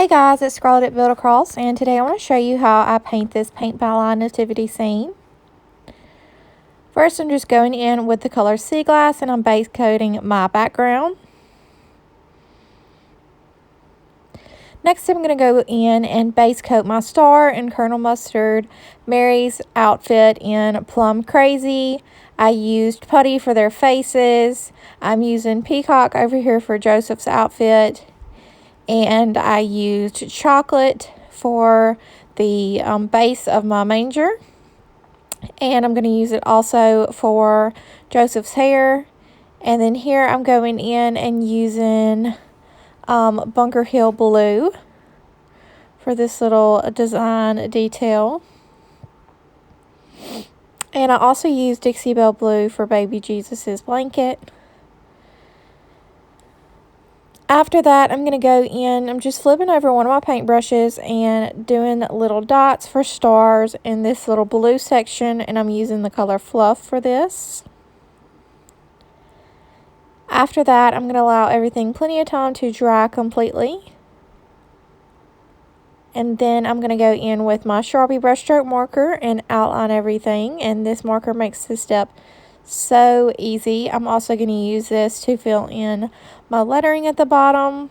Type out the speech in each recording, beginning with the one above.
Hey guys, it's Scarlett at Build Across, and today I want to show you how I paint this paint by line nativity scene. First, I'm just going in with the color Sea Glass, and I'm base coating my background. Next, I'm going to go in and base coat my star in Colonel Mustard, Mary's outfit in Plum Crazy. I used putty for their faces. I'm using Peacock over here for Joseph's outfit. And I used chocolate for the base of my manger. And I'm going to use it also for Joseph's hair. And then here I'm going in and using Bunker Hill Blue for this little design detail. And I also used Dixie Belle Blue for baby Jesus's blanket. After that, I'm going to go in, I'm just flipping over one of my paintbrushes and doing little dots for stars in this little blue section, and I'm using the color Fluff for this. After that, I'm going to allow everything plenty of time to dry completely. And then I'm going to go in with my Sharpie brushstroke marker and outline everything, and this marker makes this step so easy. I'm also going to use this to fill in my lettering at the bottom.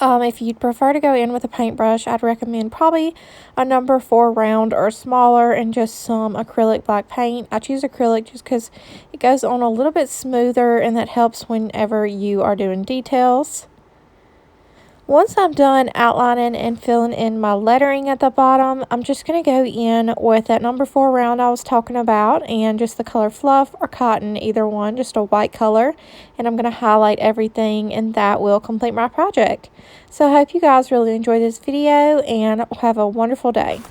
If you'd prefer to go in with a paintbrush, I'd recommend probably a number 4 round or smaller and just some acrylic black paint. I choose acrylic just because it goes on a little bit smoother, and that helps whenever you are doing details. Once I'm done outlining and filling in my lettering at the bottom, I'm just going to go in with that number 4 round I was talking about and just the color Fluff or Cotton, either one, just a white color. And I'm going to highlight everything, and that will complete my project. So I hope you guys really enjoyed this video and have a wonderful day.